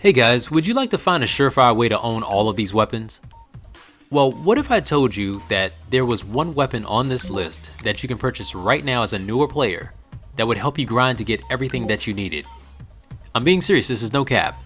Hey guys, would you like to find a surefire way to own all of these weapons? Well, what if I told you that there was one weapon on this list that you can purchase right now as a newer player that would help you grind to get everything that you needed? I'm being serious, this is no cap.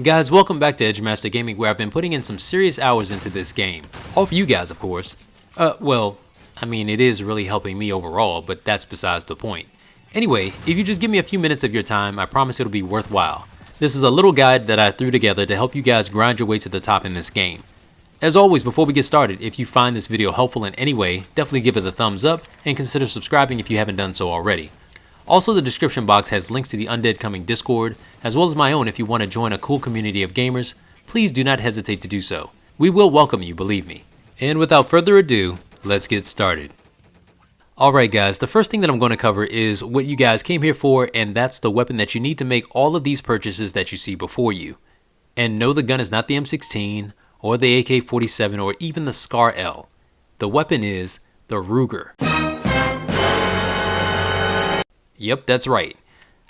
Guys, welcome back to EdgeMasterGaming, where I've been putting in some serious hours into this game. All for you guys, of course. It is really helping me overall, but that's besides the point. Anyway, if you just give me a few minutes of your time, I promise it'll be worthwhile. This is a little guide that I threw together to help you guys grind your way to the top in this game. As always, before we get started, if you find this video helpful in any way, definitely give it a thumbs up and consider subscribing if you haven't done so already. Also, the description box has links to the Undead Coming Discord, as well as my own if you want to join a cool community of gamers. Please do not hesitate to do so. We will welcome you, believe me. And without further ado, let's get started. Alright guys, the first thing that I'm going to cover is what you guys came here for, and that's the weapon that you need to make all of these purchases that you see before you. And no, the gun is not the M16, or the AK-47, or even the Scar L. The weapon is the Ruger. Yep, that's right.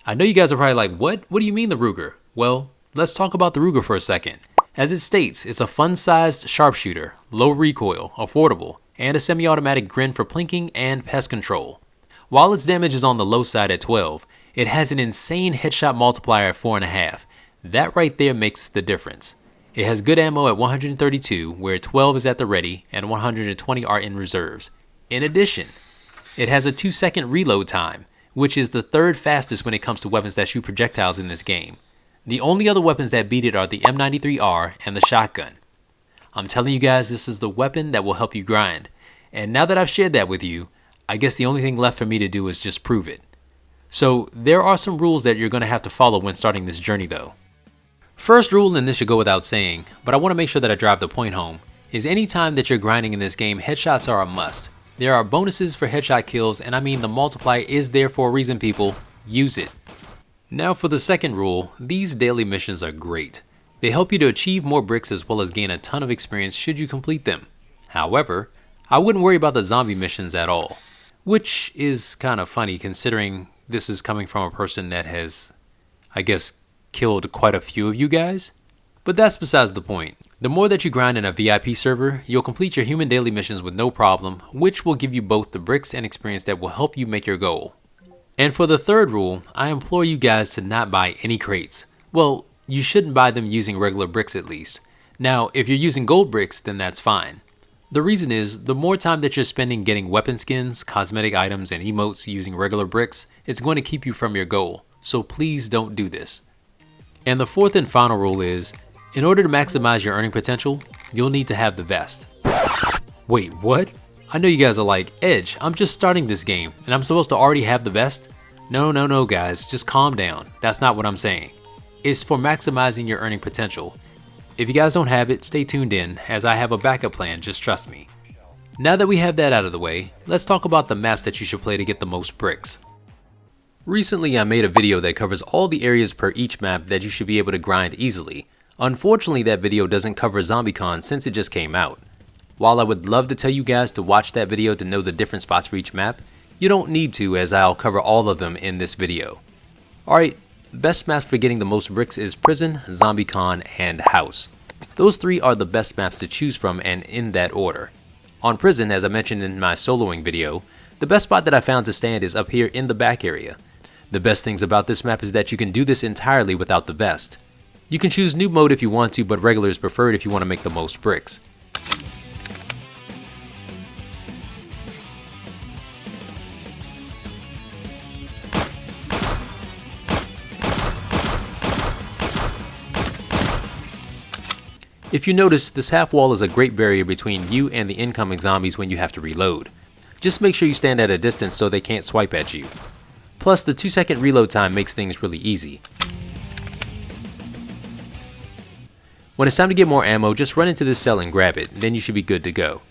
I know you guys are probably like, what? What do you mean the Ruger? Well, let's talk about the Ruger for a second. As it states, it's a fun-sized sharpshooter, low recoil, affordable, and a semi-automatic grin for plinking and pest control. While its damage is on the low side at 12, it has an insane headshot multiplier at 4.5. That right there makes the difference. It has good ammo at 132, where 12 is at the ready and 120 are in reserves. In addition, it has a 2-second reload time, which is the third fastest when it comes to weapons that shoot projectiles in this game. The only other weapons that beat it are the M93R and the shotgun. I'm telling you guys, this is the weapon that will help you grind. And now that I've shared that with you, I guess the only thing left for me to do is just prove it. So there are some rules that you're going to have to follow when starting this journey though. First rule, and this should go without saying, but I want to make sure that I drive the point home, is anytime that you're grinding in this game, headshots are a must. There are bonuses for headshot kills, and I mean the multiplier is there for a reason, people. Use it. Now for the second rule, these daily missions are great. They help you to achieve more bricks as well as gain a ton of experience should you complete them. However, I wouldn't worry about the zombie missions at all, which is kind of funny considering this is coming from a person that has, I guess, killed quite a few of you guys. But that's besides the point. The more that you grind in a VIP server, you'll complete your human daily missions with no problem, which will give you both the bricks and experience that will help you make your goal. And for the third rule, I implore you guys to not buy any crates. Well, you shouldn't buy them using regular bricks at least. Now, if you're using gold bricks, then that's fine. The reason is, the more time that you're spending getting weapon skins, cosmetic items, and emotes using regular bricks, it's going to keep you from your goal. So please don't do this. And the fourth and final rule is, in order to maximize your earning potential, you'll need to have the vest. Wait, what? I know you guys are like, Edge, I'm just starting this game, and I'm supposed to already have the vest? No guys, just calm down. That's not what I'm saying. It's for maximizing your earning potential. If you guys don't have it, stay tuned in, as I have a backup plan, just trust me. Now that we have that out of the way, let's talk about the maps that you should play to get the most bricks. Recently I made a video that covers all the areas per each map that you should be able to grind easily. Unfortunately, that video doesn't cover Zombiecon since it just came out. While I would love to tell you guys to watch that video to know the different spots for each map, you don't need to, as I'll cover all of them in this video. Alright, best maps for getting the most bricks is Prison, Zombiecon, and House. Those three are the best maps to choose from, and in that order. On Prison, as I mentioned in my soloing video, the best spot that I found to stand is up here in the back area. The best things about this map is that you can do this entirely without the vest. You can choose noob mode if you want to, but regular is preferred if you want to make the most bricks. If you notice, this half wall is a great barrier between you and the incoming zombies when you have to reload. Just make sure you stand at a distance so they can't swipe at you. Plus, the 2-second reload time makes things really easy. When it's time to get more ammo, just run into this cell and grab it, then you should be good to go.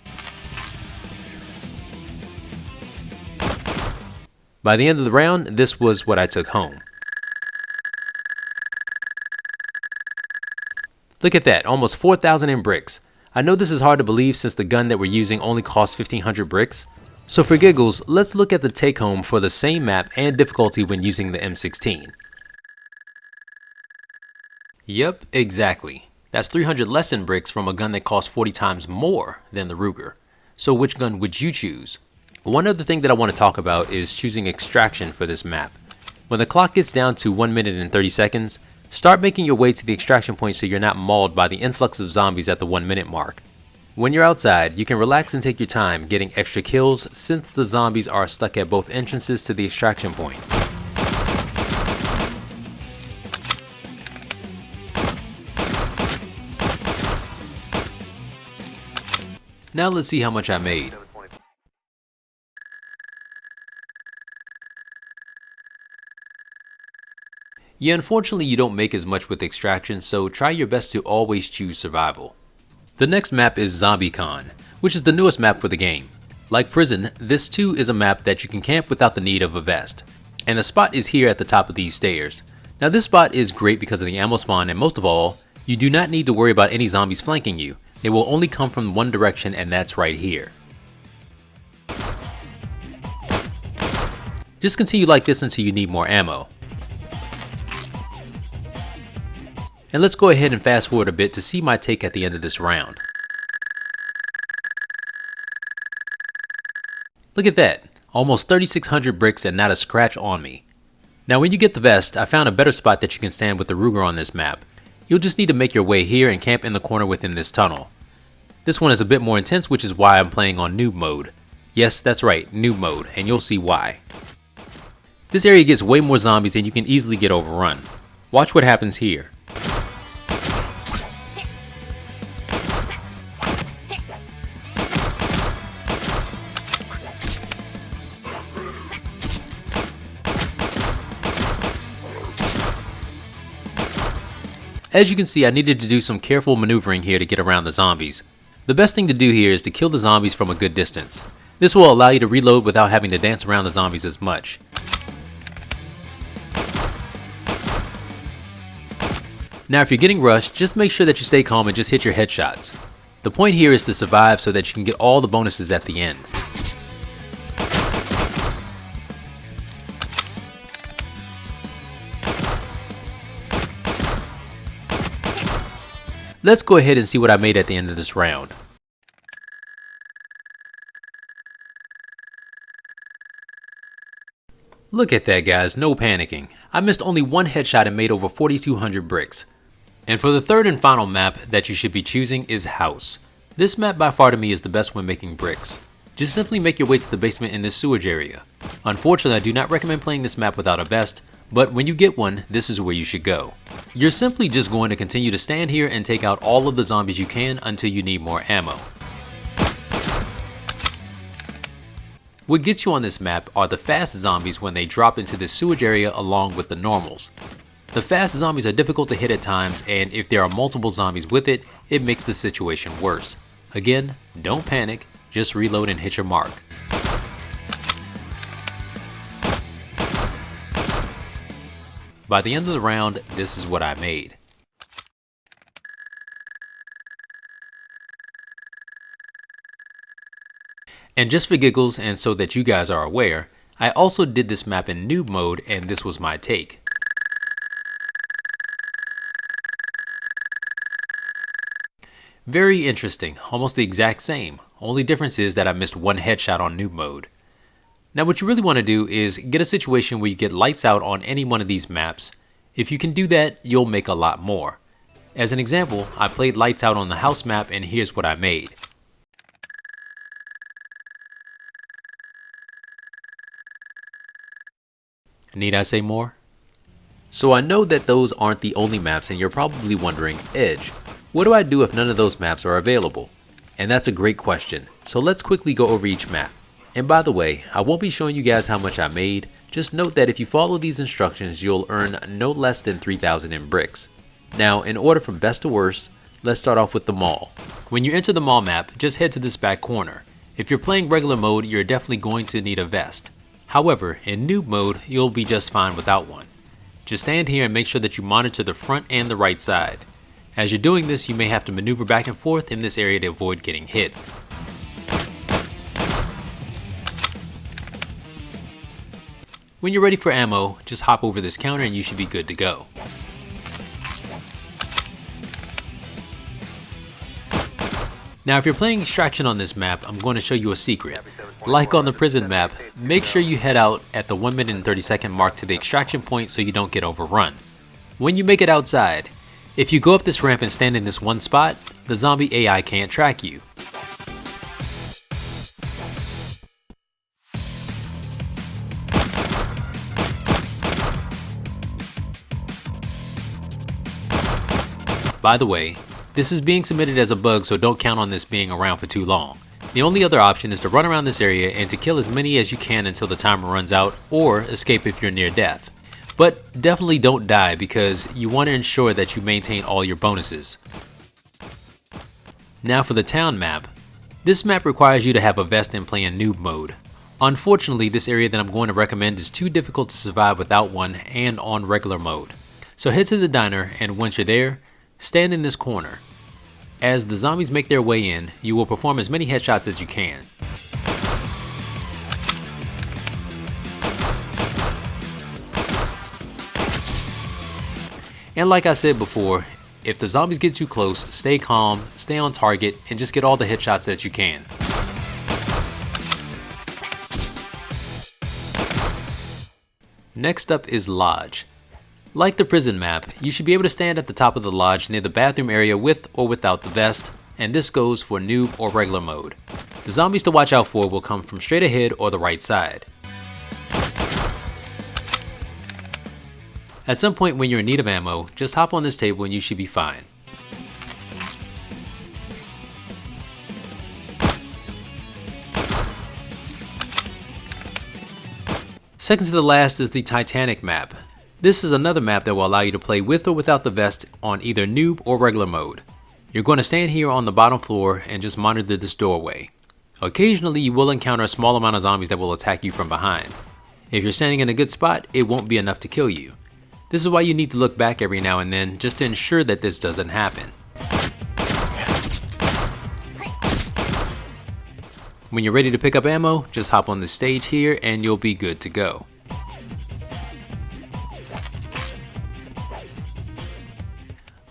By the end of the round, this was what I took home. Look at that, almost 4,000 in bricks. I know this is hard to believe since the gun that we're using only costs 1,500 bricks. So for giggles, let's look at the take home for the same map and difficulty when using the M16. Yep, exactly. That's 300 lesson bricks from a gun that costs 40 times more than the Ruger. So which gun would you choose? One other thing that I want to talk about is choosing extraction for this map. When the clock gets down to 1 minute and 30 seconds, start making your way to the extraction point so you're not mauled by the influx of zombies at the 1 minute mark. When you're outside, you can relax and take your time getting extra kills since the zombies are stuck at both entrances to the extraction point. Now let's see how much I made. Yeah, unfortunately you don't make as much with extraction, so try your best to always choose survival. The next map is Zombiecon, which is the newest map for the game. Like Prison, this too is a map that you can camp without the need of a vest. And the spot is here at the top of these stairs. Now this spot is great because of the ammo spawn, and most of all, you do not need to worry about any zombies flanking you. They will only come from one direction, and that's right here. Just continue like this until you need more ammo. And let's go ahead and fast forward a bit to see my take at the end of this round. Look at that, almost 3,600 bricks and not a scratch on me. Now when you get the vest, I found a better spot that you can stand with the Ruger on this map. You'll just need to make your way here and camp in the corner within this tunnel. This one is a bit more intense, which is why I'm playing on noob mode. Yes, that's right, noob mode, and you'll see why. This area gets way more zombies and you can easily get overrun. Watch what happens here. As you can see, I needed to do some careful maneuvering here to get around the zombies. The best thing to do here is to kill the zombies from a good distance. This will allow you to reload without having to dance around the zombies as much. Now if you're getting rushed, just make sure that you stay calm and just hit your headshots. The point here is to survive so that you can get all the bonuses at the end. Let's go ahead and see what I made at the end of this round. Look at that guys, no panicking. I missed only one headshot and made over 4,200 bricks. And for the third and final map that you should be choosing is House. This map by far to me is the best when making bricks. Just simply make your way to the basement in this sewage area. Unfortunately, I do not recommend playing this map without a vest, but when you get one, this is where you should go. You're simply just going to continue to stand here and take out all of the zombies you can until you need more ammo. What gets you on this map are the fast zombies when they drop into this sewage area along with the normals. The fast zombies are difficult to hit at times, and if there are multiple zombies with it, it makes the situation worse. Again, don't panic, just reload and hit your mark. By the end of the round, this is what I made. And just for giggles and so that you guys are aware, I also did this map in noob mode and this was my take. Very interesting, almost the exact same. Only difference is that I missed one headshot on noob mode. Now what you really want to do is get a situation where you get lights out on any one of these maps. If you can do that, you'll make a lot more. As an example, I played lights out on the house map and here's what I made. Need I say more? So I know that those aren't the only maps and you're probably wondering, Edge, what do I do if none of those maps are available? And that's a great question, so let's quickly go over each map. And by the way, I won't be showing you guys how much I made, just note that if you follow these instructions you'll earn no less than 3,000 in bricks. Now in order from best to worst, let's start off with the mall. When you enter the mall map, just head to this back corner. If you're playing regular mode, you're definitely going to need a vest. However, in noob mode, you'll be just fine without one. Just stand here and make sure that you monitor the front and the right side. As you're doing this, you may have to maneuver back and forth in this area to avoid getting hit. When you're ready for ammo, just hop over this counter and you should be good to go. Now if you're playing Extraction on this map, I'm going to show you a secret. Like on the prison map, make sure you head out at the 1 minute and 30-second mark to the extraction point so you don't get overrun. When you make it outside, if you go up this ramp and stand in this one spot, the zombie AI can't track you. By the way, this is being submitted as a bug, so don't count on this being around for too long. The only other option is to run around this area and to kill as many as you can until the timer runs out, or escape if you're near death. But definitely don't die because you want to ensure that you maintain all your bonuses. Now for the town map. This map requires you to have a vest and play in noob mode. Unfortunately, this area that I'm going to recommend is too difficult to survive without one and on regular mode. So head to the diner, and once you're there, stand in this corner. As the zombies make their way in, you will perform as many headshots as you can. And like I said before, if the zombies get too close, stay calm, stay on target, and just get all the headshots that you can. Next up is Lodge. Like the prison map, you should be able to stand at the top of the lodge near the bathroom area with or without the vest, and this goes for noob or regular mode. The zombies to watch out for will come from straight ahead or the right side. At some point when you're in need of ammo, just hop on this table and you should be fine. Second to the last is the Titanic map. This is another map that will allow you to play with or without the vest on either noob or regular mode. You're going to stand here on the bottom floor and just monitor this doorway. Occasionally you will encounter a small amount of zombies that will attack you from behind. If you're standing in a good spot, it won't be enough to kill you. This is why you need to look back every now and then just to ensure that this doesn't happen. When you're ready to pick up ammo, just hop on this stage here and you'll be good to go.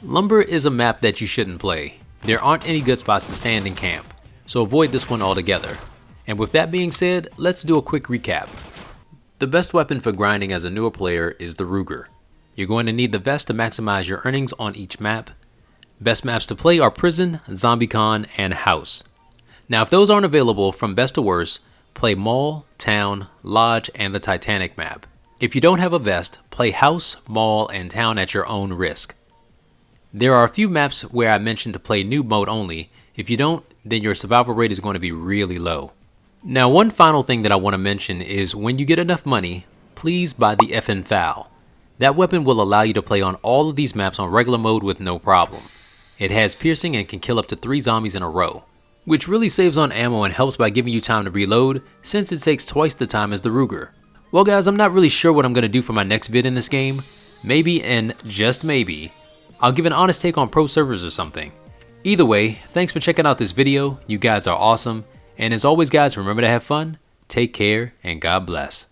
Lumber is a map that you shouldn't play. There aren't any good spots to stand in camp, so avoid this one altogether. And with that being said, let's do a quick recap. The best weapon for grinding as a newer player is the Ruger. You're going to need the vest to maximize your earnings on each map. Best maps to play are Prison, Zombiecon, and House. Now if those aren't available, from best to worst, play Mall, Town, Lodge, and the Titanic map. If you don't have a vest, play House, Mall, and Town at your own risk. There are a few maps where I mentioned to play noob mode only. If you don't, then your survival rate is going to be really low. Now one final thing that I want to mention is when you get enough money, please buy the effing FAL. That weapon will allow you to play on all of these maps on regular mode with no problem. It has piercing and can kill up to 3 zombies in a row, which really saves on ammo and helps by giving you time to reload since it takes twice the time as the Ruger. Well guys, I'm not really sure what I'm going to do for my next vid in this game. Maybe, and just maybe, I'll give an honest take on pro servers or something. Either way, thanks for checking out this video. You guys are awesome. And as always guys, remember to have fun, take care, and God bless.